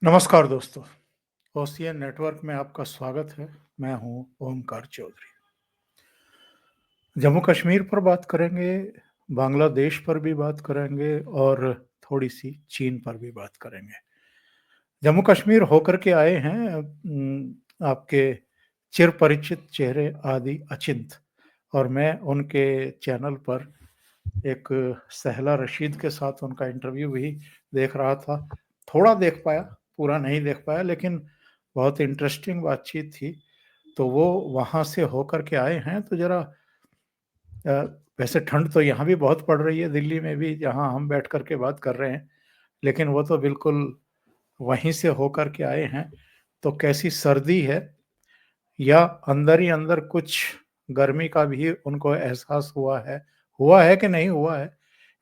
नमस्कार दोस्तों, ocean network में आपका स्वागत है। मैं हूं ओमकार चौधरी। जम्मू कश्मीर पर बात करेंगे, बांग्लादेश पर भी बात करेंगे और थोड़ी-सी चीन पर भी बात करेंगे। जम्मू कश्मीर होकर के आए हैं आपके चिरपरिचित चेहरे आदि अचिंत और मैं उनके चैनल पर एक सहला रशीद के साथ उनका इंटरव्यू भी देख रहा था। थोड़ा देख पाया, पूरा नहीं देख पाया लेकिन बहुत इंटरेस्टिंग बातचीत थी। तो वो वहाँ से होकर के आए हैं तो ज़रा अ, वैसे ठंड तो यहाँ भी बहुत पड़ रही है, दिल्ली में भी जहाँ हम बैठ कर के बात कर रहे हैं, लेकिन वो तो बिल्कुल वहीं से होकर के आए हैं। तो कैसी सर्दी है या अंदर ही अंदर कुछ गर्मी का भी उनको एहसास हुआ है कि नहीं हुआ है,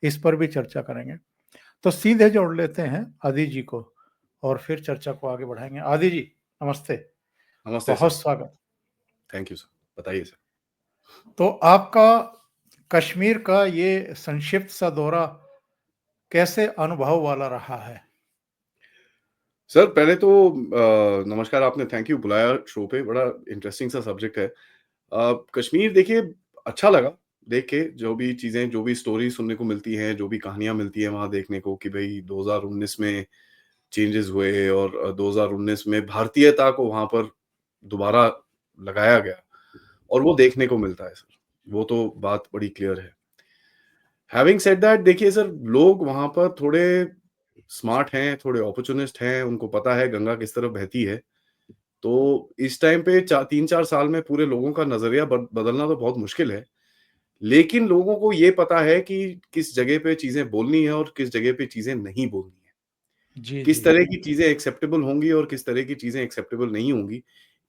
इस पर भी चर्चा करेंगे। तो सीधे जोड़ लेते हैं आदि जी को और फिर चर्चा को आगे बढ़ाएँगे। आदि जी, नमस्ते, नमस्ते बहुत सर। स्वागत। Thank you sir. बताइए सर। तो आपका कश्मीर का ये संक्षिप्त सा दौरा कैसे अनुभव वाला रहा है? सर पहले तो नमस्कार, आपने थैंक यू बुलाया शो पे, बड़ा इंटरेस्टिंग सा सब्जेक्ट है। कश्मीर देखिए अच्छा लगा देख के, जो भी चीज़ें, जो भी स्टोरी सुनने को मिलती हैं, जो भी कहानियाँ मिलती हैं वहाँ देखने को कि भई 2019 में चेंजेज़ हुए और 2019 में भारतीयता को वहाँ पर दोबारा लगाया गया और वो देखने को मिलता है सर। वो तो बात बड़ी क्लियर है। हैविंग सेड दैट देखिए सर, लोग वहाँ पर थोड़े स्मार्ट हैं, थोड़े अपॉर्चुनिस्ट हैं, उनको पता है गंगा किस तरफ बहती है। तो इस टाइम पे 3-4 साल में पूरे लोगों का नज़रिया बदलना तो बहुत मुश्किल है। लेकिन लोगों को ये पता है कि किस जगह पे चीज़ें बोलनी है और किस जगह पे चीज़ें नहीं बोलनी है। जी, किस जी। तरह की चीज़ें एक्सेप्टेबल होंगी और किस तरह की चीज़ें एक्सेप्टेबल नहीं होंगी,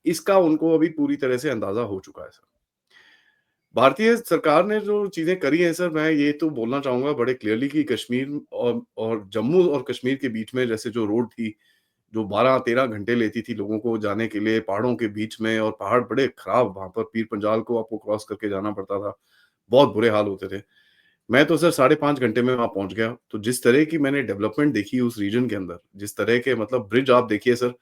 इसका उनको अभी पूरी तरह से अंदाज़ा हो चुका है सर। भारतीय सरकार ने जो चीज़ें करी हैं सर, मैं ये तो बोलना चाहूँगा बड़े क्लियरली कि कश्मीर और जम्मू और कश्मीर के बीच में जैसे जो रोड थी, जो 12-13 घंटे लेती थी लोगों को जाने के लिए पहाड़ों के बीच में, और पहाड़ बड़े खराब, वहाँ पर पीर पंजाल को आपको क्रॉस करके जाना पड़ता था। बहुत बुरे हाल होते थे। मैं तो सर 5.5 घंटे में वहाँ पहुँच गया। तो जिस तरह की मैंने डेवलपमेंट देखी उस रीजन के अंदर, जिस तरह के मतलब ब्रिज आप देखिए सर,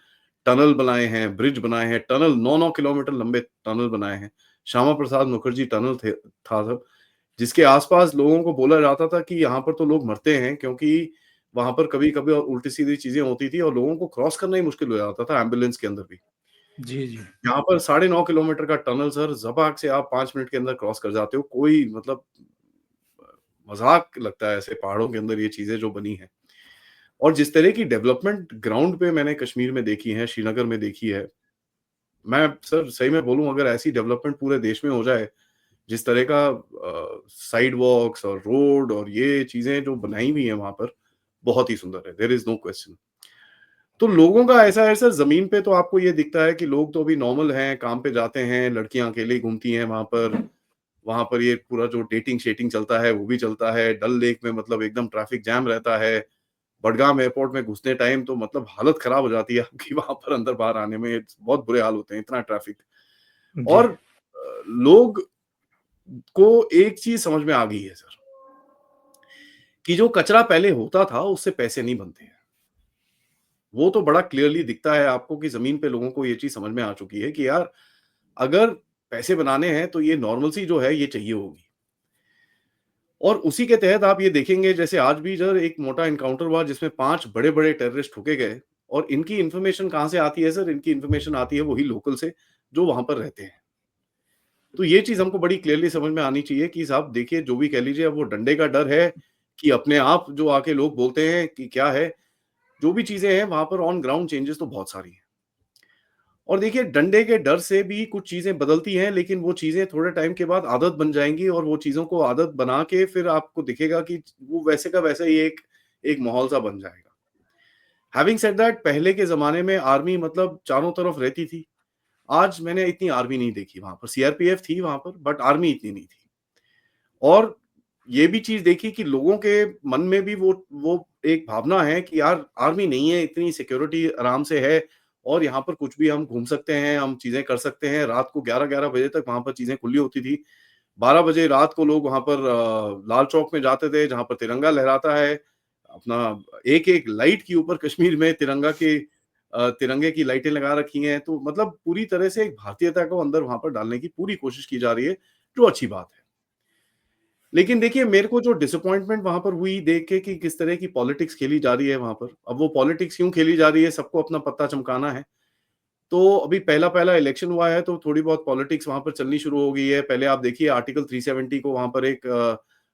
टनल बनाए हैं, ब्रिज बनाए हैं, टनल 9-9 किलोमीटर लंबे टनल बनाए हैं। श्यामा प्रसाद मुखर्जी टनल था तब, जिसके आस-पास लोगों को बोला जाता था कि यहाँ पर तो लोग मरते हैं, क्योंकि वहाँ पर कभी-कभी और उल्टी-सीधी चीज़ें होती थी और लोगों को क्रॉस करना ही मुश्किल हो जाता था एम्बुलेंस के अंदर भी। जी, जी। यहाँ पर 9.5 किलोमीटर का टनल सर, ज़पाक से आप 5 मिनट के अंदर क्रॉस कर जाते हो। कोई मतलब मज़ाक लगता है ऐसे पहाड़ों के अंदर ये चीज़ें जो बनी हैं। और जिस तरह की डेवलपमेंट ग्राउंड पे मैंने कश्मीर में देखी है, श्रीनगर में देखी है, मैं सर सही में बोलूँ, अगर ऐसी डेवलपमेंट पूरे देश में हो जाए, जिस तरह का साइड वॉक्स और रोड और ये चीज़ें जो बनाई हुई हैं वहाँ पर, बहुत ही सुंदर है, देयर इज़ नो क्वेश्चन। तो लोगों का ऐसा है सर, ज़मीन पे तो आपको ये दिखता है कि लोग तो अभी नॉर्मल हैं, काम पे जाते हैं, लड़कियाँ अकेली घूमती हैं वहाँ पर। वहाँ पर ये पूरा जो डेटिंग-शेटिंग चलता है, वो भी चलता है। डल लेक में मतलब एकदम ट्रैफिक जैम रहता है। बडगाम एयरपोर्ट में घुसने टाइम तो मतलब हालत खराब हो जाती है आपकी वहाँ पर अंदर-बाहर आने में, बहुत बुरे हाल होते हैं, इतना ट्रैफिक। जी, और लोग को एक चीज़ समझ में आ गई है सर, कि जो कचरा पहले होता था, उससे पैसे नहीं बनते हैं। वो तो बड़ा क्लियरली दिखता है आपको कि ज़मीन पे लोगों को ये चीज़ समझ में आ चुकी है कि यार, अगर पैसे बनाने हैं, तो ये नॉर्मल-सी जो है, ये चाहिए होगी। और उसी के तहत आप ये देखेंगे, जैसे आज भी सर एक मोटा एनकाउंटर हुआ जिसमें 5 बड़े-बड़े टेररिस्ट ठोके गए, और इनकी इन्फॉर्मेशन कहाँ से आती है सर? इनकी इन्फॉर्मेशन आती है वही लोकल से, जो वहाँ पर रहते हैं। तो ये चीज़ हमको बड़ी क्लियरली समझ में आनी चाहिए कि साहब देखिए, जो भी कह लीजिए, अब वो डंडे का डर है कि अपने आप जो आके लोग बोलते हैं कि क्या है, जो भी चीज़ें हैं वहाँ पर ऑन ग्राउंड चेंजेस तो बहुत सारी हैं। और देखिए, डंडे के डर से भी कुछ चीज़ें बदलती हैं, लेकिन वो चीज़ें थोड़े टाइम के बाद आदत बन जाएँगी, और वो चीज़ों को आदत बना के फिर आपको दिखेगा कि वो वैसे का वैसा ही एक एक माहौल सा बन जाएगा। हैविंग सेड दैट, पहले के ज़माने में आर्मी मतलब चारों तरफ रहती थी। आज मैंने इतनी आर्मी नहीं देखी वहाँ पर, सीआरपीएफ थी वहाँ पर, बट आर्मी इतनी नहीं थी। और ये भी चीज़ देखी कि लोगों के मन में भी वो एक भावना है कि यार, आर्मी नहीं है, इतनी सिक्योरिटी आराम से है, और यहाँ पर कुछ भी हम घूम सकते हैं, हम चीज़ें कर सकते हैं। रात को 11-11 बजे तक वहाँ पर चीज़ें खुली होती थी। 12 बजे रात को लोग वहाँ पर लाल चौक में जाते थे, जहाँ पर तिरंगा लहराता है। अपना एक-एक लाइट के ऊपर कश्मीर में तिरंगा के तिरंगे की लाइटें लगा रखी हैं, तो मतलब पूरी तरह से एक भारतीयता को अंदर वहाँ पर डालने की पूरी कोशिश की जा रही है, जो अच्छी बात है। लेकिन देखिए, मेरे को जो डिसअपॉइंटमेंट वहाँ पर हुई देख के कि किस तरह की पॉलिटिक्स खेली जा रही है वहाँ पर। अब वो पॉलिटिक्स क्यों खेली जा रही है, सबको अपना पत्ता चमकाना है। तो अभी पहला-पहला इलेक्शन हुआ है, तो थोड़ी बहुत पॉलिटिक्स वहाँ पर चलनी शुरू हो गई है। पहले आप देखिए आर्टिकल 370 को वहाँ पर एक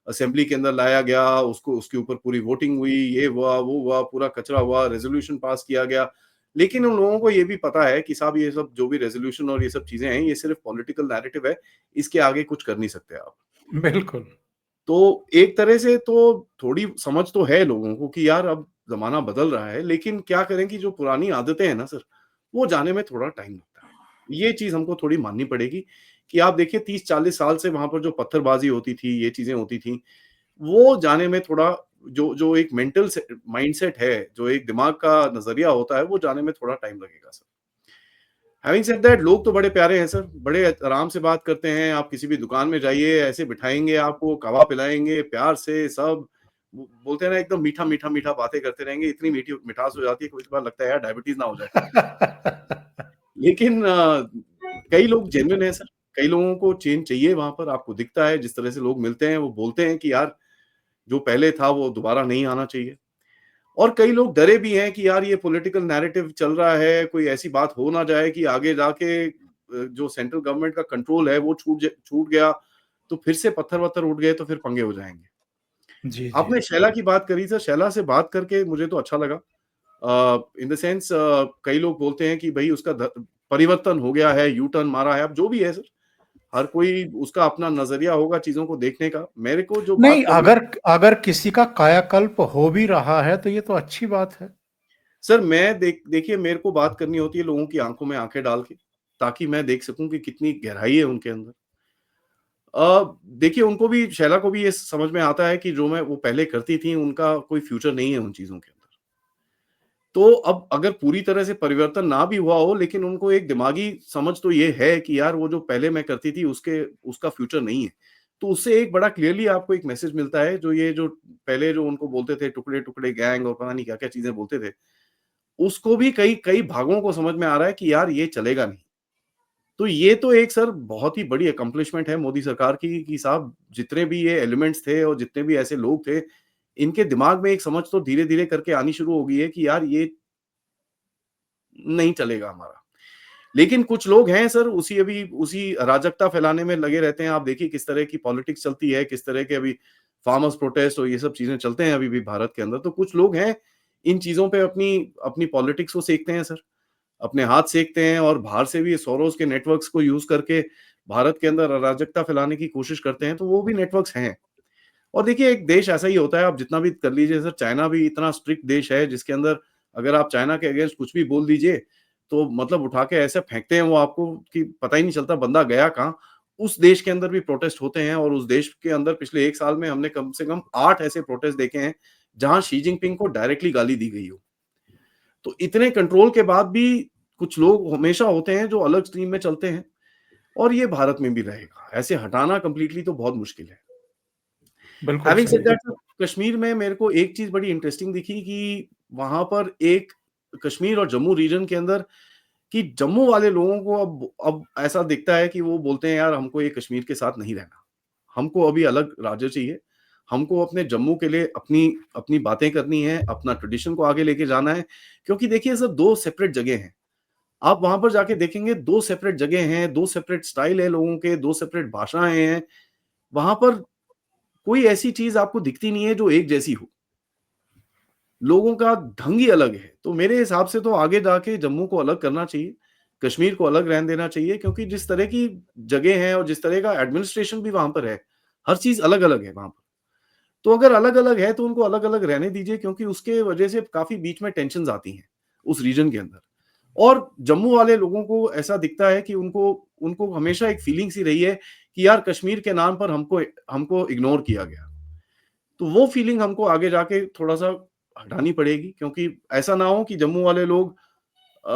असेंबली के अंदर लाया गया, उसको उसके ऊपर पूरी वोटिंग हुई, ये हुआ, वो हुआ, पूरा कचरा हुआ, रेज़ोल्यूशन पास किया गया। लेकिन उन लोगों को ये भी पता है कि साहब ये सब जो भी रेज़ोल्यूशन और ये सब चीज़ें हैं, ये सिर्फ़ पॉलिटिकल नैरेटिव है, इसके आगे कुछ कर नहीं सकते आप। बिल्कुल। तो एक तरह से तो थोड़ी समझ तो है लोगों को कि यार अब ज़माना बदल रहा है, लेकिन क्या करें कि जो पुरानी आदतें हैं ना सर, वो जाने में थोड़ा टाइम लगता है। ये चीज़ हमको थोड़ी माननी पड़ेगी कि आप देखिए 30-40 साल से वहाँ पर जो पत्थरबाज़ी होती थी, ये चीज़ें होती थीं, वो जाने में थोड़ा जो जो एक मेंटल से माइंडसेट है, जो एक दिमाग का नज़रिया होता है, वो जाने में थोड़ा टाइम लगेगा सर। हैविंग सेड दैट लोग तो बड़े प्यारे हैं सर, बड़े आराम से बात करते हैं, आप किसी भी दुकान में जाइए, ऐसे बिठाएँगे आपको, कहवा पिलाएँगे, प्यार से सब बोलते हैं ना एकदम मीठा-मीठा बातें करते रहेंगे, इतनी मीठी मिठास हो जाती है, कभी-कभार लगता है यार डायबिटीज़ ना हो जाए। लेकिन कई लोग जेन्युइन हैं सर, कई लोगों को चेंज चाहिए वहाँ पर, आपको दिखता है जिस तरह से लोग मिलते हैं, वो बोलते हैं कि यार जो पहले था वो दोबारा नहीं आना चाहिए। और कई लोग डरे भी हैं कि यार ये पॉलिटिकल नैरेटिव चल रहा है, कोई ऐसी बात हो ना जाए कि आगे जाके जो सेंट्रल गवर्नमेंट का कंट्रोल है वो छूट गया, तो फिर से पत्थर-वत्थर उठ गए तो फिर पंगे हो जाएँगे। जी, जी। आपने शैला की बात करी सर, शैला से बात करके मुझे तो अच्छा लगा। इन द सेंस कई लोग बोलते हैं कि भई उसका परिवर्तन हो गया है, यू टर्न मारा है, अब जो भी है सर, हर कोई उसका अपना नज़रिया होगा चीज़ों को देखने का। मेरे को जो नहीं, बात करनी अगर अगर किसी का कायाकल्प हो भी रहा है, तो ये तो अच्छी बात है। सर मैं देखिए मेरे को बात करनी होती है लोगों की आँखों में आँखें डाल के, ताकि मैं देख सकूँ कि कितनी गहराई है उनके अंदर। देखिए उनको भी शैला को भी ये समझ में आता है कि जो वो पहले करती थी उनका कोई फ्यूचर नहीं है उन चीज़ों के अंदर। तो अब अगर पूरी तरह से परिवर्तन ना भी हुआ हो लेकिन उनको एक दिमागी समझ तो ये है कि यार वो जो पहले मैं करती थी उसका फ्यूचर नहीं है। तो उससे एक बड़ा क्लियरली आपको एक मैसेज मिलता है जो पहले जो उनको बोलते थे टुकड़े-टुकड़े गैंग और पता नहीं क्या-क्या चीज़ें बोलते थे। उसको भी कई कई भागों को समझ में आ रहा है कि यार ये चलेगा नहीं। तो ये तो एक सर बहुत ही बड़ी अकम्प्लिशमेंट है मोदी सरकार की कि साहब जितने भी ये एलिमेंट्स थे और जितने भी ऐसे लोग थे, इनके दिमाग में एक समझ तो धीरे-धीरे करके आनी शुरू हो गई है कि यार ये नहीं चलेगा हमारा। लेकिन कुछ लोग हैं सर उसी अराजकता फैलाने में लगे रहते हैं। आप देखिए किस तरह की पॉलिटिक्स चलती है, किस तरह के अभी फार्मर्स प्रोटेस्ट और ये सब चीज़ें चलते हैं अभी भी भारत के अंदर। तो कुछ लोग हैं, इन चीज़ों पे अपनी अपनी पॉलिटिक्स को सेकते हैं सर। अपने हाथ सेकते हैं और बाहर से भी सोरोस के नेटवर्क्स को यूज़ करके भारत के अंदर अराजकता फैलाने की कोशिश करते हैं, तो वो भी नेटवर्क्स हैं। और देखिए एक देश ऐसा ही होता है, आप जितना भी कर लीजिए सर, चाइना भी इतना स्ट्रिक्ट देश है जिसके अंदर अगर आप चाइना के अगेंस्ट कुछ भी बोल दीजिए, तो मतलब उठा के ऐसे फेंकते हैं वो आपको कि पता ही नहीं चलता बंदा गया कहाँ। उस देश के अंदर भी प्रोटेस्ट होते हैं और उस देश के अंदर पिछले 1 साल में हमने कम से कम 8 ऐसे प्रोटेस्ट देखे हैं, जहाँ शी जिनपिंग को डायरेक्टली गाली दी गई हो। तो इतने कंट्रोल के बाद भी कुछ लोग हमेशा होते हैं जो अलग स्ट्रीम में चलते हैं और ये भारत में भी रहेगा। ऐसे हटाना कंप्लीटली तो बहुत मुश्किल है। बिल्कुल हैविंग सेड सही। दैट कश्मीर में मेरे को एक चीज़ बड़ी इंटरेस्टिंग दिखी कि वहाँ पर एक कश्मीर और जम्मू रीजन के अंदर कि जम्मू वाले लोगों को अब ऐसा दिखता है कि वो बोलते हैं यार हमको ये कश्मीर के साथ नहीं रहना। हमको अभी अलग राज्य चाहिए। हमको अपने जम्मू के लिए अपनी अपनी बातें करनी है, अपना ट्रेडिशन को आगे लेके जाना है। क्योंकि देखिए सर 2 सेपरेट जगह हैं। आप वहाँ पर जाके देखेंगे 2 सेपरेट जगह हैं, 2 सेपरेट स्टाइल है लोगों के, 2 सेपरेट भाषाएँ हैं। वहाँ पर कोई ऐसी चीज़ आपको दिखती नहीं है जो एक जैसी हो। लोगों का ढंग ही अलग है। तो मेरे हिसाब से तो आगे जाके जम्मू को अलग करना चाहिए, कश्मीर को अलग रहने देना चाहिए क्योंकि जिस तरह की जगह है और जिस तरह का एडमिनिस्ट्रेशन भी वहाँ पर है, हर चीज़ अलग-अलग है वहाँ पर। तो अगर अलग-अलग है तो उनको अलग-अलग रहने दीजिए क्योंकि उसके वजह से काफ़ी बीच में टेंशन्स आती हैं, उस रीजन के अंदर। और जम्मू वाले लोगों को ऐसा दिखता है कि उनको उनको हमेशा एक फीलिंग सी रही है कि यार कश्मीर के नाम पर हमको हमको इग्नोर किया गया। तो वो फीलिंग हमको आगे जाके थोड़ा-सा हटानी पड़ेगी क्योंकि ऐसा ना हो कि जम्मू वाले लोग अ,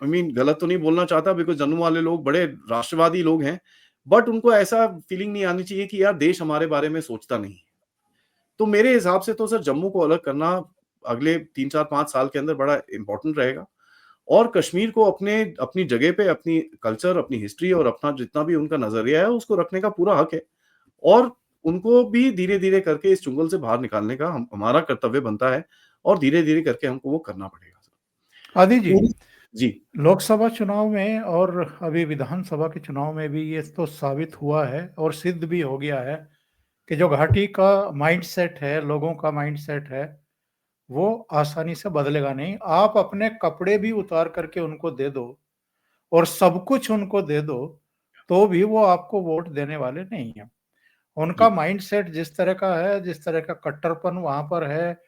आई मीन गलत तो नहीं बोलना चाहता बिकॉज़ जम्मू वाले लोग बड़े राष्ट्रवादी लोग हैं, बट उनको ऐसा फीलिंग नहीं आनी चाहिए कि यार देश हमारे बारे में सोचता नहीं है। तो मेरे हिसाब से तो सर जम्मू को अलग करना अगले 3-4-5 साल के अंदर बड़ा इम्पोर्टेंट रहेगा और कश्मीर को अपनी जगह पे अपनी कल्चर, अपनी हिस्ट्री और अपना जितना भी उनका नज़रिया है, उसको रखने का पूरा हक है और उनको भी धीरे-धीरे करके इस चुंगल से बाहर निकालने का हमारा कर्तव्य बनता है और धीरे-धीरे करके हमको वो करना पड़ेगा। आदि जी, पूरी जी, लोकसभा चुनाव में और अभी विधानसभा के चुनाव में भी ये तो साबित हुआ है और सिद्ध भी हो गया है कि जो घाटी का माइंडसेट है, लोगों का माइंडसेट है, वो आसानी से बदलेगा नहीं। आप अपने कपड़े भी उतार करके उनको दे दो और सब कुछ उनको दे दो, तो भी वो आपको वोट देने वाले नहीं हैं। उनका जी, माइंडसेट जिस तरह का है, जिस तरह का कट्टरपन वहाँ पर है,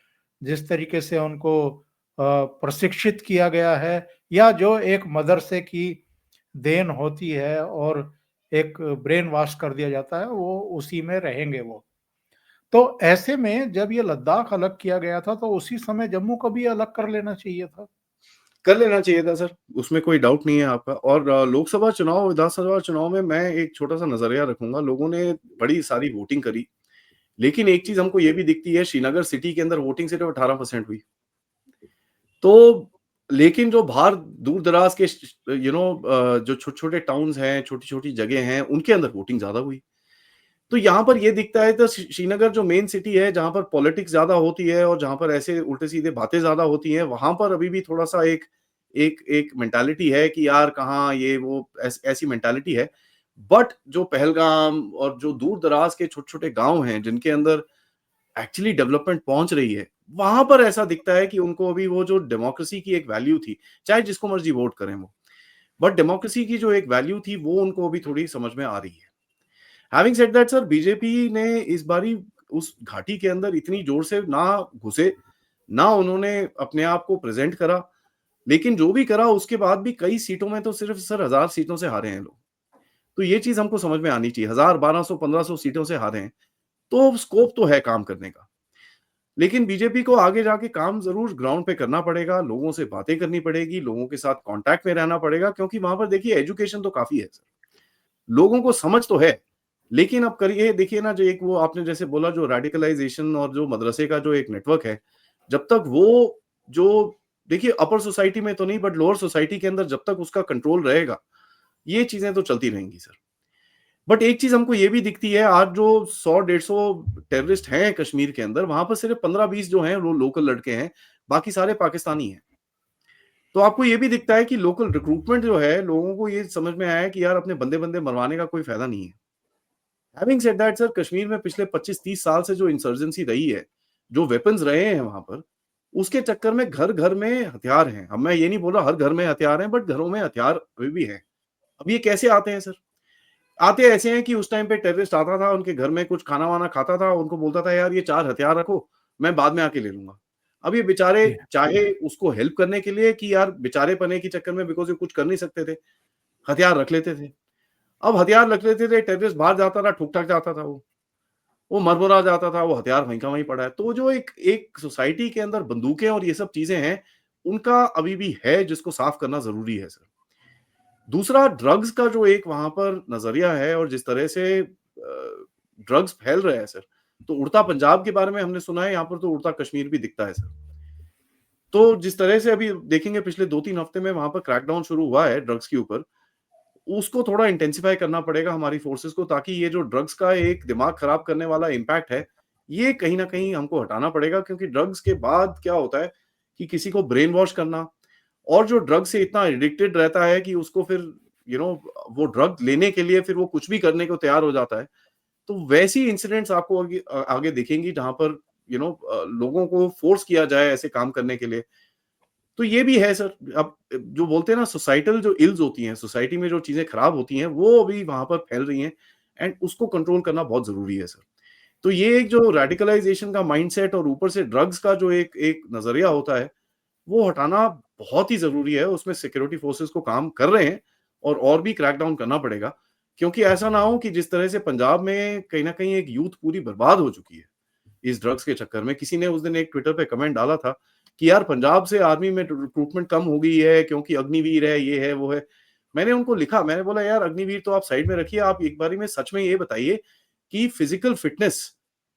जिस तरीके से उनको प्रशिक्षित किया गया है या जो एक मदरसे की देन होती है और एक ब्रेन वॉश कर दिया जाता है, वो उसी में रहेंगे वो। तो ऐसे में जब ये लद्दाख अलग किया गया था, तो उसी समय जम्मू को भी अलग कर लेना चाहिए था। कर लेना चाहिए था सर, उसमें कोई डाउट नहीं है आपका और लोकसभा चुनाव, विधानसभा चुनाव में मैं एक छोटा-सा नज़रिया रखूँगा, लोगों ने बड़ी सारी वोटिंग करी, लेकिन एक चीज़ हमको ये भी दिखती है, श्रीनगर सिटी के अंदर वोटिंग सिर्फ 18% हुई। तो लेकिन जो बाहर दूर-दराज के जो छोटे-छोटे टाउन्स हैं, छोटी-छोटी जगह हैं, उनके अंदर वोटिंग ज़्यादा हुई। तो यहाँ पर ये दिखता है तो श्रीनगर जो मेन सिटी है, जहाँ पर पॉलिटिक्स ज़्यादा होती है और जहाँ पर ऐसे उल्टे-सीधे बातें ज़्यादा होती हैं, वहाँ पर अभी भी थोड़ा-सा एक एक एक मेंटालिटी है कि यार कहाँ ये वो ऐसी मेंटालिटी है। बट जो पहलगाम और जो दूर-दराज के छोटे-छोटे गाँव हैं, जिनके अंदर एक्चुअली डेवलपमेंट पहुँच रही है, वहाँ पर ऐसा दिखता है कि उनको अभी वो जो डेमोक्रेसी की एक वैल्यू थी, चाहे जिसको मर्ज़ी वोट करें वो, बट डेमोक्रेसी की जो एक वैल्यू थी, वो उनको अभी थोड़ी समझ में आ रही है। Having said that sir, BJP ने इस बारी उस घाटी के अंदर इतनी जोर से ना घुसे, ना उन्होंने अपने आप को प्रेज़ेंट करा, लेकिन जो भी करा उसके बाद भी कई सीटों में तो सिर्फ़ सर 1000 सीटों से हारे हैं लोग। तो ये चीज़ हमको समझ में आनी चाहिए, 1000, 1200, 1500 सीटों से हारे हैं, तो स्कोप तो है काम करने का। लेकिन बीजेपी को आगे जाके काम ज़रूर ग्राउंड पे करना पड़ेगा, लोगों से बातें करनी पड़ेगी, लोगों के साथ कॉन्टैक्ट में रहना पड़ेगा क्योंकि वहाँ पर देखिए एजुकेशन तो काफ़ी है सर। लोगों को समझ तो है, लेकिन अब करिए देखिए ना जो एक वो आपने जैसे बोला जो रेडिकलाइज़ेशन और जो मदरसे का जो एक नेटवर्क है, जब तक वो जो देखिए अपर सोसाइटी में तो नहीं बट लोअर सोसाइटी के अंदर जब तक उसका कंट्रोल रहेगा, ये चीज़ें तो चलती रहेंगी सर। बट एक चीज़ हमको ये भी दिखती है आज जो 100 150 टेररिस्ट हैं कश्मीर के अंदर, वहाँ पर सिर्फ 15-20 जो हैं वो लोकल लड़के हैं, बाकी सारे पाकिस्तानी हैं। तो आपको ये भी दिखता है कि लोकल रिक्रूटमेंट जो है, लोगों को ये समझ में आया है कि यार अपने बंदे-बंदे मरवाने का कोई फ़ायदा नहीं है। Having said that sir, Kashmir में पिछले 25-30 साल से जो इंसर्जेंसी रही है, जो वेपन्स रहे हैं वहाँ पर, उसके चक्कर में घर-घर में हथियार हैं। अब मैं ये नहीं बोल रहा हर घर में हथियार हैं, बट घरों में हथियार अभी भी हैं। अब ये कैसे आते हैं सर? आते ऐसे हैं कि उस टाइम पे टेररिस्ट आता था, उनके घर में कुछ खाना-वाना खाता था, उनको बोलता था यार ये 4 हथियार रखो, मैं बाद में आके ले लूँगा। अब ये बेचारे जी, चाहे उसको हेल्प करने के लिए कि यार बेचारेपने के चक्कर में बिकॉज़ ये कुछ कर नहीं सकते थे, हथियार रख लेते थे। अब हथियार रख लेते थे, टेररिस्ट बाहर जाता था, ठुक-ठाक जाता था वो। वो मर-मुरा जाता था, वो हथियार वहीं का वहीं पड़ा है। तो जो एक एक सोसाइटी के अंदर बंदूकें और ये सब चीज़ें हैं, उनका अभी भी है जिसको साफ़ करना ज़रूरी है सर। दूसरा ड्रग्स का जो एक वहाँ पर नज़रिया है और जिस तरह से ड्रग्स फैल रहे हैं सर, तो उड़ता पंजाब के बारे में हमने सुना है, यहाँ पर तो उड़ता कश्मीर भी दिखता है सर। तो जिस तरह से अभी देखेंगे पिछले 2-3 हफ्ते में वहाँ पर क्रैकडाउन शुरू हुआ है ड्रग्स के ऊपर, उसको थोड़ा इंटेंसिफ़ाई करना पड़ेगा हमारी फ़ोर्सेस को ताकि ये जो ड्रग्स का एक दिमाग खराब करने वाला इम्पैक्ट है, ये कहीं न कहीं हमको हटाना पड़ेगा क्योंकि ड्रग्स के बाद क्या होता है कि किसी को ब्रेन वॉश करना और जो ड्रग से इतना एडिक्टेड रहता है कि उसको फिर वो ड्रग लेने के लिए फिर वो कुछ भी करने को तैयार हो जाता है। तो वैसी इंसिडेंट्स आपको आगे दिखेंगी जहाँ पर लोगों को फ़ोर्स किया जाए ऐसे काम करने के लिए। तो ये भी है सर, अब जो बोलते हैं ना सोसाइटल जो इल्स होती हैं, सोसाइटी में जो चीज़ें खराब होती हैं, वो अभी वहाँ पर फैल रही हैं एंड उसको कंट्रोल करना बहुत ज़रूरी है सर। तो ये एक जो रेडिकलाइज़ेशन का माइंडसेट और ऊपर से ड्रग्स का जो एक एक नज़रिया होता है, वो हटाना बहुत ही ज़रूरी है। उसमें सिक्योरिटी फोर्सेस को काम कर रहे हैं और भी क्रैकडाउन करना पड़ेगा। क्योंकि ऐसा ना हो कि जिस तरह से पंजाब में कहीं न कहीं एक यूथ पूरी बर्बाद हो चुकी है, इस ड्रग्स के चक्कर में। किसी ने उस दिन एक ट्विटर पे कमेंट डाला था कि यार पंजाब से आर्मी में रिक्रूटमेंट कम हो गई है क्योंकि अग्निवीर है, ये है, वो है। मैंने उनको लिखा, मैंने बोला यार अग्निवीर तो आप साइड में रखिए, आप एक बारी में सच में ये बताइए कि फिज़िकल फिटनेस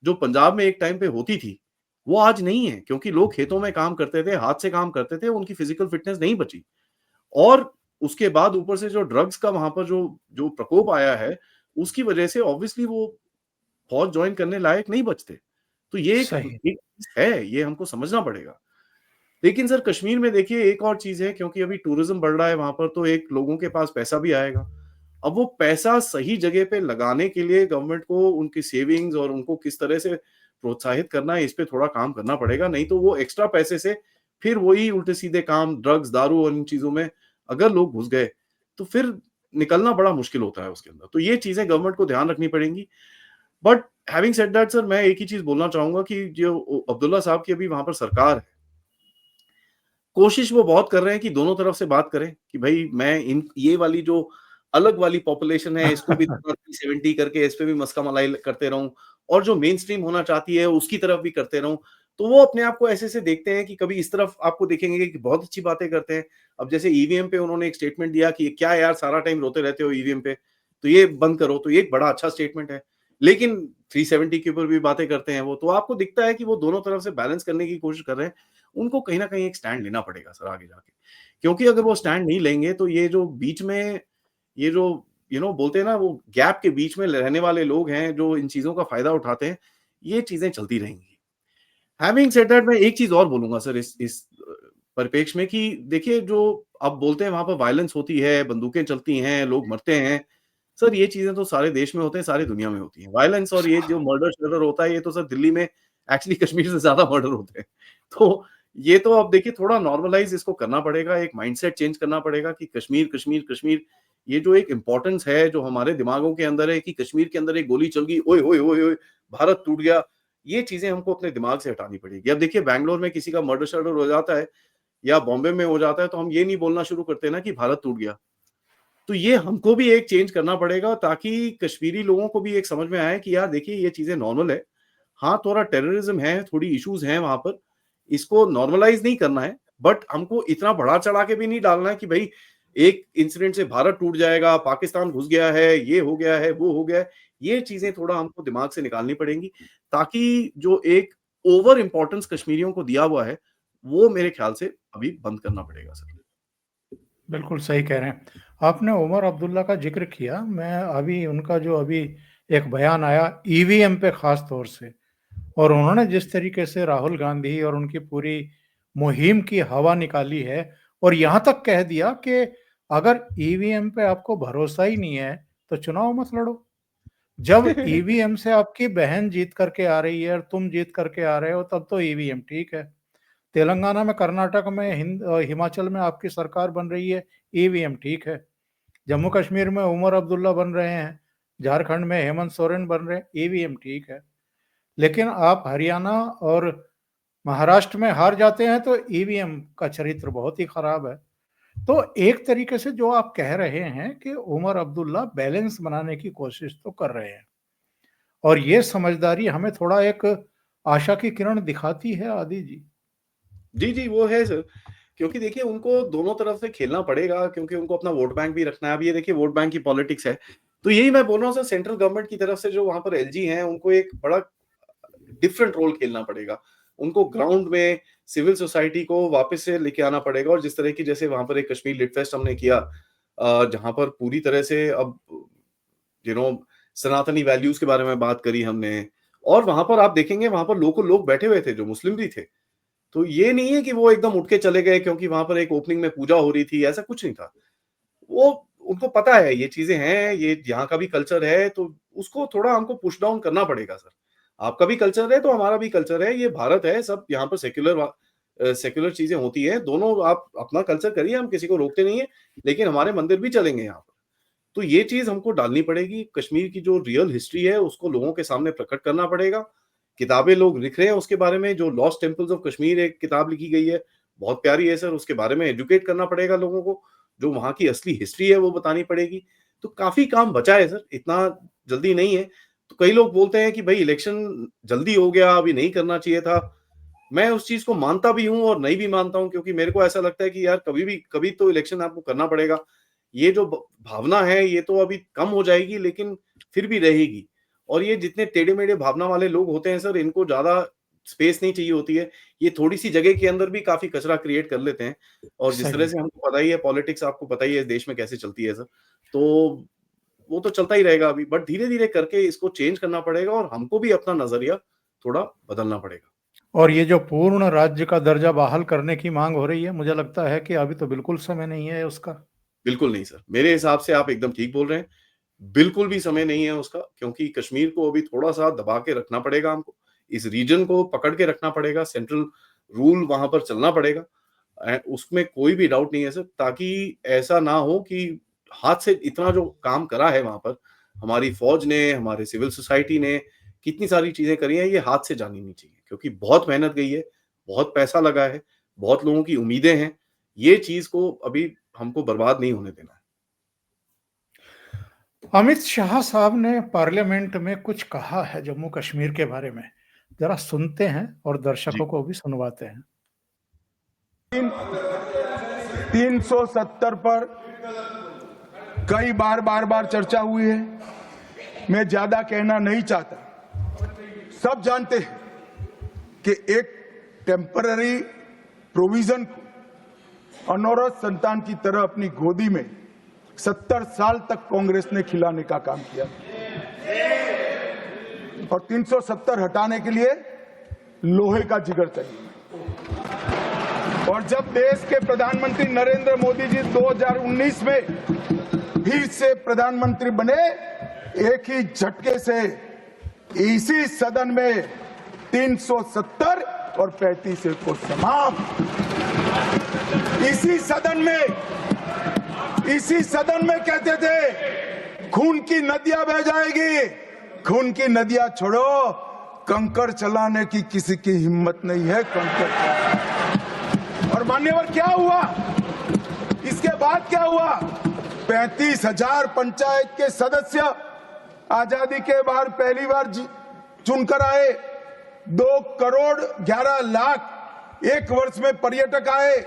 जो पंजाब में एक टाइम पे होती थी, वो आज नहीं है क्योंकि लोग खेतों में काम करते थे, हाथ से काम करते थे, उनकी फिजिकल फिटनेस नहीं बची। और उसके बाद ऊपर से जो ड्रग्स का वहाँ पर जो जो प्रकोप आया है, उसकी वजह से ऑब्वियसली वो फौज जॉइन करने लायक नहीं बचते। तो ये सही। एक चीज़ है, ये हमको समझना पड़ेगा। लेकिन सर कश्मीर में देखिए एक और चीज़ है क्योंकि अभी टूरिज़्म बढ़ रहा है वहाँ पर तो एक लोगों के पास पैसा भी आएगा। अब वो पैसा सही जगह पे लगाने के लिए गवर्नमेंट को उनकी सेविंग्स और उनको किस तरह से प्रोत्साहित करना है, इस पे थोड़ा काम करना पड़ेगा। नहीं तो वो एक्स्ट्रा पैसे से फिर वही उल्टे-सीधे काम ड्रग्स, दारू और इन चीज़ों में अगर लोग घुस गए, तो फिर निकलना बड़ा मुश्किल होता है उसके अंदर। तो ये चीज़ें गवर्नमेंट को ध्यान रखनी पड़ेंगी। But having said that sir मैं एक ही चीज़ बोलना चाहूँगा कि जो अब्दुल्ला साहब की अभी वहाँ पर सरकार है, कोशिश वो बहुत कर रहे हैं कि दोनों तरफ से बात करें कि भई मैं इन ये वाली जो अलग वाली पॉपुलेशन है इसको भी थोड़ा 370 करके इस पे भी मस्का मलाई करते रहूँ और जो मेनस्ट्रीम होना चाहती है उसकी तरफ भी करते रहूँ। तो वो अपने आप को ऐसे-ऐसे देखते हैं कि कभी इस तरफ आपको देखेंगे कि बहुत अच्छी बातें करते हैं। अब जैसे ईवीएम पे उन्होंने एक स्टेटमेंट दिया कि क्या यार सारा टाइम रोते रहते हो ईवीएम पे, तो ये बंद करो, तो ये एक बड़ा अच्छा स्टेटमेंट है। लेकिन 370 के ऊपर भी बातें करते हैं वो, तो आपको दिखता है कि वो दोनों तरफ से बैलेंस करने की कोशिश कर रहे हैं। उनको कहीं न कहीं एक स्टैंड लेना पड़ेगा सर आगे जाके। क्योंकि अगर वो स्टैंड नहीं लेंगे तो ये जो बीच में ये जो बोलते हैं ना वो गैप के बीच में रहने वाले लोग हैं जो इन चीज़ों का फ़ायदा उठाते हैं, ये चीज़ें चलती रहेंगी। हैविंग सेड दैट मैं एक चीज़ और बोलूँगा सर इस परिप्रेक्ष्य में कि देखिए जो आप बोलते हैं वहाँ पर वायलेंस होती है, बंदूकें चलती हैं, लोग मरते हैं। सर ये चीज़ें तो सारे देश में होते हैं, सारी दुनिया में होती हैं। वायलेंस और ये जो मर्डर-शर्डर होता है ये तो सर दिल्ली में एक्चुअली कश्मीर से ज़्यादा मर्डर होते हैं। तो ये तो अब देखिए थोड़ा नॉर्मलाइज़ इसको करना पड़ेगा, एक माइंडसेट चेंज करना पड़ेगा कि कश्मीर, कश्मीर, कश्मीर ये जो एक इम्पोर्टेंस है जो हमारे दिमागों के अंदर है कि कश्मीर के अंदर एक गोली चल गई, ओए होए, ओए होए! भारत टूट गया। ये चीज़ें हमको अपने दिमाग से हटानी पड़ेगी। अब देखिए बैंगलोर में किसी का मर्डर-शर्डर हो जाता है या बॉम्बे में हो जाता है तो हम ये नहीं बोलना शुरू करते ना कि भारत टूट गया। तो ये हमको भी एक चेंज करना पड़ेगा ताकि कश्मीरी लोगों को भी एक समझ में आए कि यार देखिए ये चीज़ें नॉर्मल है। हाँ, थोड़ा टेररिज़्म है, थोड़ी इश्यूज़ हैं वहाँ पर। इसको नॉर्मलाइज़ नहीं करना है, बट हमको इतना बढ़ा-चढ़ा के भी नहीं डालना है कि भई एक इंसिडेंट से भारत टूट जाएगा, पाकिस्तान घुस गया है, ये हो गया है, वो हो गया है। ये चीज़ें थोड़ा हमको दिमाग से निकालनी पड़ेंगी ताकि जो एक ओवर इम्पोर्टेंस कश्मीरियों को दिया हुआ है, वो मेरे ख्याल से अभी बंद करना पड़ेगा सर। बिल्कुल सही कह रहे हैं। आपने उमर अब्दुल्ला का ज़िक्र किया, मैं अभी उनका जो अभी एक बयान आया ईवीएम पे ख़ास तौर से और उन्होंने जिस तरीके से राहुल गांधी और उनकी पूरी मुहिम की हवा निकाली है और यहाँ तक कह दिया कि अगर ईवीएम पे आपको भरोसा ही नहीं है, तो चुनाव मत लड़ो। जब ईवीएम से आपकी बहन जीत करके आ रही है और तुम जीत करके आ रहे हो, तब तो ईवीएम ठीक है। तेलंगाना में, कर्नाटक में, हिमाचल में आपकी सरकार बन रही है, ईवीएम ठीक है। जम्मू कश्मीर में उमर अब्दुल्ला बन रहे हैं, झारखंड में हेमंत सोरेन बन रहे हैं, ईवीएम ठीक है। लेकिन आप हरियाणा और महाराष्ट्र में हार जाते हैं तो ईवीएम का चरित्र बहुत ही खराब है। तो एक तरीके से जो आप कह रहे हैं कि उमर अब्दुल्ला बैलेंस बनाने की कोशिश तो कर रहे हैं और ये समझदारी हमें थोड़ा एक आशा की किरण दिखाती है आदि जी। जी, जी, वो है सर। क्योंकि देखिए उनको दोनों तरफ से खेलना पड़ेगा क्योंकि उनको अपना वोट बैंक भी रखना है। अब ये देखिए वोट बैंक की पॉलिटिक्स है। तो यही मैं बोल रहा हूँ सर सेंट्रल गवर्नमेंट की तरफ से जो वहाँ पर एलजी हैं उनको एक बड़ा डिफरेंट रोल खेलना पड़ेगा। उनको ग्राउंड में सिविल सोसाइटी को वापस से लेके आना पड़ेगा और जिस तरह की जैसे वहाँ पर एक कश्मीर लिट फेस्ट हमने किया जहाँ पर पूरी तरह से अब यू नो सनातनी वैल्यूज के बारे में बात करी हमने और वहाँ पर आप देखेंगे वहाँ पर लोकल लोग बैठे हुए थे जो मुस्लिम भी थे। तो ये नहीं है कि वो एकदम उठ के चले गए क्योंकि वहाँ पर एक ओपनिंग में पूजा हो रही थी, ऐसा कुछ नहीं था। वो उनको पता है ये चीज़ें हैं, ये यहाँ का भी कल्चर है, तो उसको थोड़ा हमको पुश डाउन करना पड़ेगा सर। आपका भी कल्चर है, तो हमारा भी कल्चर है, ये भारत है, सब यहाँ पर सेक्युलर चीज़ें होती हैं, दोनों आप अपना कल्चर करिए, हम किसी को रोकते नहीं हैं, लेकिन हमारे मंदिर भी चलेंगे यहाँ पर। तो ये चीज़ हमको डालनी पड़ेगी, कश्मीर की जो रियल हिस्ट्री है, उसको लोगों के सामने प्रकट करना पड़ेगा। किताबें लोग लिख रहे हैं उसके बारे में, जो लॉस्ट टेम्पल्स ऑफ कश्मीर एक किताब लिखी गई है, बहुत प्यारी है सर, उसके बारे में एजुकेट करना पड़ेगा लोगों को। जो वहाँ की असली हिस्ट्री है वो बतानी पड़ेगी। तो काफ़ी काम बचा है सर, इतना जल्दी नहीं है। तो कई लोग बोलते हैं कि भई इलेक्शन जल्दी हो गया, अभी नहीं करना चाहिए था। मैं उस चीज़ को मानता भी हूँ और नहीं भी मानता हूँ क्योंकि मेरे को ऐसा लगता है कि यार कभी तो इलेक्शन आपको करना पड़ेगा। ये जो ब भावना है ये तो अभी कम हो जाएगी लेकिन फिर भी रहेगी। और ये जितने टेढ़े-मेढ़े भावना वाले लोग होते हैं सर इनको ज़्यादा स्पेस नहीं चाहिए होती है, ये थोड़ी-सी जगह के अंदर भी काफ़ी कचरा क्रिएट कर लेते हैं और जिस तरह सही। से हमको पता ही है पॉलिटिक्स आपको पता ही है देश में कैसे चलती है सर। तो वो तो चलता ही रहेगा अभी बट धीरे-धीरे करके इसको चेंज करना पड़ेगा और हमको भी अपना नज़रिया थोड़ा बदलना पड़ेगा। और ये जो पूर्ण राज्य का दर्जा बहाल करने की माँग हो रही है, मुझे लगता है कि अभी तो बिल्कुल समय नहीं है उसका। बिल्कुल नहीं सर, मेरे हिसाब से आप एकदम ठीक बोल रहे हैं। बिल्कुल भी समय नहीं है उसका क्योंकि कश्मीर को अभी थोड़ा-सा दबा के रखना पड़ेगा हमको। इस रीजन को पकड़ के रखना पड़ेगा, सेंट्रल रूल वहाँ पर चलना पड़ेगा। उसमें कोई भी डाउट नहीं है सर ताकि ऐसा ना हो कि हाथ से इतना जो काम करा है वहाँ पर, हमारी फ़ौज ने, हमारे सिविल सोसाइटी ने, कितनी सारी चीज़ें करी हैं, ये हाथ से जानी नहीं चाहिए क्योंकि बहुत मेहनत गई है, बहुत पैसा लगा है, बहुत लोगों की उम्मीदें हैं। ये चीज़ को अभी हमको बर्बाद नहीं होने देना है। अमित शाह साहब ने पार्लियामेंट में कुछ कहा है जम्मू कश्मीर के बारे में। ज़रा सुनते हैं और जी। दर्शकों को भी सुनवाते हैं। 370 पर कई बार चर्चा हुई है। मैं ज्यादा कहना नहीं चाहता। सब जानते हैं कि एक टेम्पररी प्रोविजन को अनौरत संतान की तरह अपनी गोदी में 70 साल तक कांग्रेस ने खिलाने का काम किया और 370 हटाने के लिए लोहे का जिगर चाहिए। और जब देश के प्रधानमंत्री नरेंद्र मोदी जी 2019 में फिर से प्रधानमंत्री बने, एक ही झटके से इसी सदन में 370 और 35 को समाप्त। इसी सदन में कहते थे खून की नदियां बह जाएगी। खून की नदियां छोड़ो, कंकड़ चलाने की किसी की हिम्मत नहीं है। और मान्यवर क्या हुआ? इसके बाद क्या हुआ? 35,000 पंचायत के सदस्य आजादी के बाद पहली बार चुनकर आए। 2 करोड़ 11 लाख एक वर्ष में पर्यटक आए।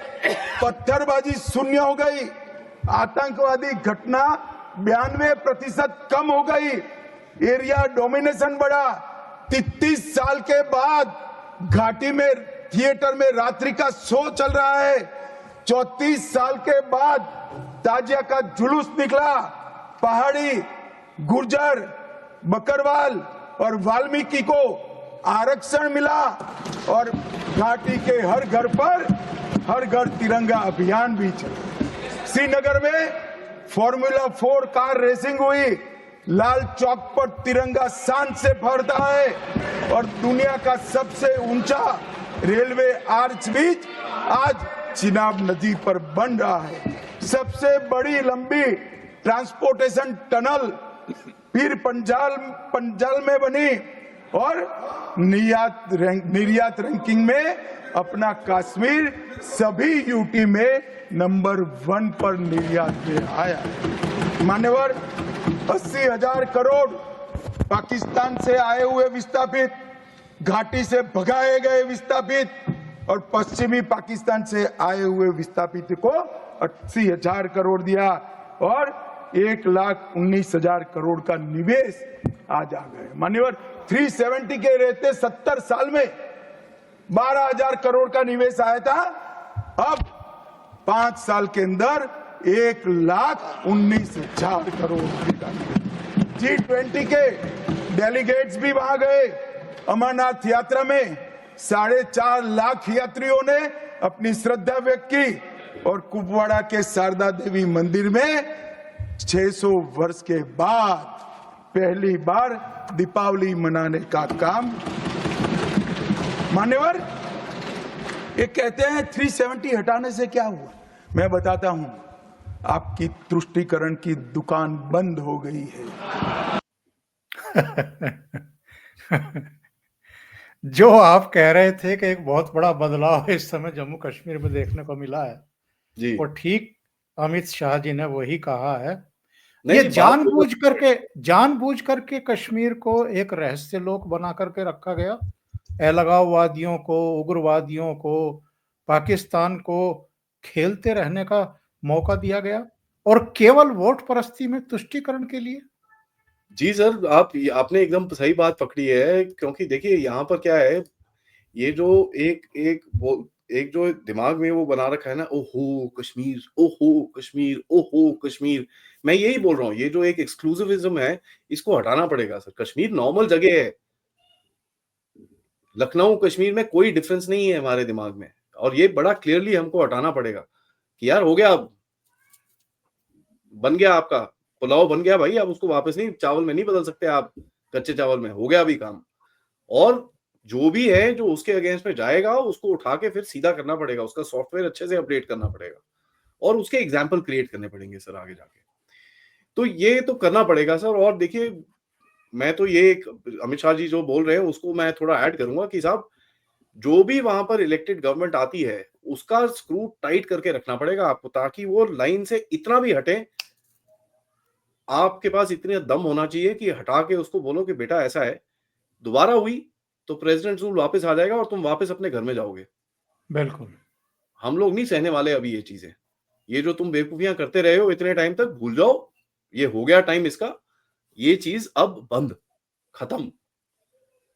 पत्थरबाजी शून्य हो गई। आतंकवादी घटना 92% कम हो गई। एरिया डोमिनेशन बढ़ा। 33 साल के बाद घाटी में थिएटर में रात्रि का शो चल रहा है। 34 साल के बाद ताजिया का जुलूस निकला। पहाड़ी, गुर्जर, बकरवाल और वाल्मीकि को आरक्षण मिला और घाटी के हर घर तिरंगा अभियान भी चला। श्रीनगर में फॉर्मूला 4 कार रेसिंग हुई। लाल चौक पर तिरंगा शान से फहरता है और दुनिया का सबसे ऊंचा रेलवे आर्च ब्रिज आज चिनाब नदी पर बन रहा है। सबसे बड़ी लंबी ट्रांसपोर्टेशन टनल फिर पंजाल में बनी और निर्यात रैंकिंग में अपना कश्मीर सभी यूटी में नंबर 1 पर निर्यात में आया। मान्यवर, 80,000 करोड़ पाकिस्तान से आए हुए विस्थापित, घाटी से भगाए गए विस्थापित और पश्चिमी पाकिस्तान से आए हुए विस्थापित को 80,000 करोड़ दिया और 1,19,000 करोड़ का निवेश आज आ गए। मान्यवर, 370 के रहते 70 साल में 12,000 करोड़ का निवेश आया था। अब 5 साल के अंदर 1,19,000 करोड़ का। G20 के डेलीगेट्स भी वहां गए। अमरनाथ यात्रा में 4.5 लाख यात्रियों ने अपनी श्रद्धा व्यक्त की और कुपवाड़ा के शारदा देवी मंदिर में 600 वर्ष के बाद पहली बार दीपावली मनाने का काम। मान्यवर, ये कहते हैं 370 हटाने से क्या हुआ? मैं बताता हूं, आपकी तुष्टीकरण की दुकान बंद हो गई है। जो आप कह रहे थे कि एक बहुत बड़ा बदलाव इस समय जम्मू कश्मीर में देखने को मिला है, जी। वो ठीक अमित शाह जी ने वही कहा है। नहीं, ये नहीं, बात तो जानबूझ करके कश्मीर को एक रहस्य लोक बना करके रखा गया। अलगाववादियों को, उग्रवादियों को, पाकिस्तान को खेलते रहने का मौका दिया गया और केवल वोट परस्ती में तुष्टीकरण के लिए। जी सर, आपने एकदम सही बात पकड़ी है क्योंकि देखिए यहाँ पर क्या है, ये जो एक जो दिमाग में वो बना रखा है ना, ओहो कश्मीर, ओहो कश्मीर, ओहो कश्मीर, मैं यही बोल रहा हूँ, ये जो एक एक्सक्लूसिविज्म है, इसको हटाना पड़ेगा सर। कश्मीर नॉर्मल जगह है। लखनऊ कश्मीर में कोई डिफरेंस नहीं है हमारे दिमाग में, और ये बड़ा क्लियरली हमको हटाना पड़ेगा कि यार हो गया, अब बन गया आपका पुलाव, बन गया भाई, अब उसको वापस नहीं, चावल में नहीं बदल सकते आप, कच्चे चावल में हो गया अभी काम। और जो भी है जो उसके अगेंस्ट में जाएगा, उसको उठा के फिर सीधा करना पड़ेगा, उसका सॉफ्टवेयर अच्छे से अपडेट करना पड़ेगा और उसके एग्जाम्पल क्रिएट करने पड़ेंगे सर आगे जाके। तो ये तो करना पड़ेगा सर। और देखिए, मैं तो ये एक अमित शाह जी जो बोल रहे हैं उसको मैं थोड़ा ऐड करूंगा कि साहब, जो भी वहां पर इलेक्टेड गवर्नमेंट आती है उसका स्क्रू टाइट करके रखना पड़ेगा आपको, ताकि वो लाइन से इतना भी हटे, आपके पास इतने दम होना चाहिए कि हटा के उसको बोलो कि बेटा ऐसा है, दोबारा हुई तो प्रेसिडेंट रूल वापस आ जाएगा और तुम वापस अपने घर में जाओगे। बिल्कुल। हम लोग नहीं सहने वाले अभी ये चीजें। ये जो तुम बेवकूफियां करते रहे हो इतने टाइम तक, भूल जाओ, ये हो गया टाइम इसका, ये चीज अब बंद, खत्म।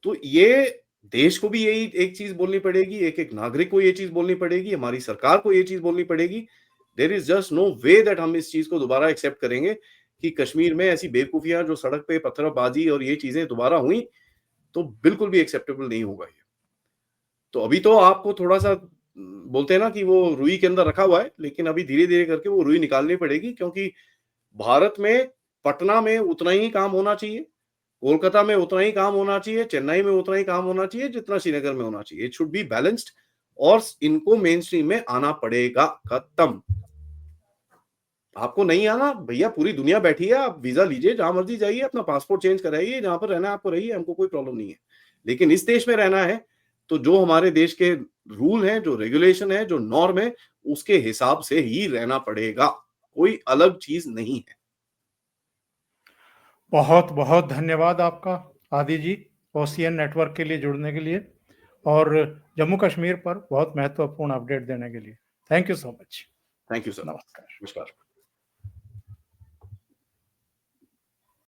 तो ये देश को भी यही एक चीज बोलनी पड़ेगी, एक एक नागरिक को ये चीज बोलनी पड़ेगी, हमारी सरकार को ये चीज बोलनी पड़ेगी। There is just no way that हम इस चीज को दोबारा एक्सेप्ट करेंगे कि कश्मीर में ऐसी बेवकूफियां जो सड़क पे पत्थरबाजी और ये चीजें दोबारा हुई, तो बिल्कुल भी एक्सेप्टेबल नहीं होगा ये। तो अभी तो आपको थोड़ा सा बोलते हैं ना कि वो रुई के अंदर रखा हुआ है, लेकिन अभी धीरे धीरे करके वो रुई निकालनी पड़ेगी, क्योंकि भारत में पटना में उतना ही काम होना चाहिए, कोलकाता में उतना ही काम होना चाहिए, चेन्नई में उतना ही काम होना चाहिए जितना श्रीनगर में होना चाहिए। इट शुड बी बैलेंस्ड, और इनको मेन स्ट्रीम में आना पड़ेगा, खत्म। आपको नहीं आना भैया, पूरी दुनिया बैठी है, आप वीजा लीजिए, जहां मर्जी जाइए, अपना पासपोर्ट चेंज कराइए, जहां पर रहना है आपको रहिए, हमको कोई प्रॉब्लम नहीं है। लेकिन इस देश में रहना है तो जो हमारे देश के रूल हैं, जो रेगुलेशन है, जो नॉर्म है, उसके हिसाब से ही रहना पड़ेगा, कोई अलग चीज नहीं है। बहुत बहुत धन्यवाद आपका आदि जी, ओशियन नेटवर्क के लिए जुड़ने के लिए और जम्मू कश्मीर पर बहुत महत्वपूर्ण अपडेट देने के लिए। Thank you so much. Thank you sir. नमस्कार। नमस्कार।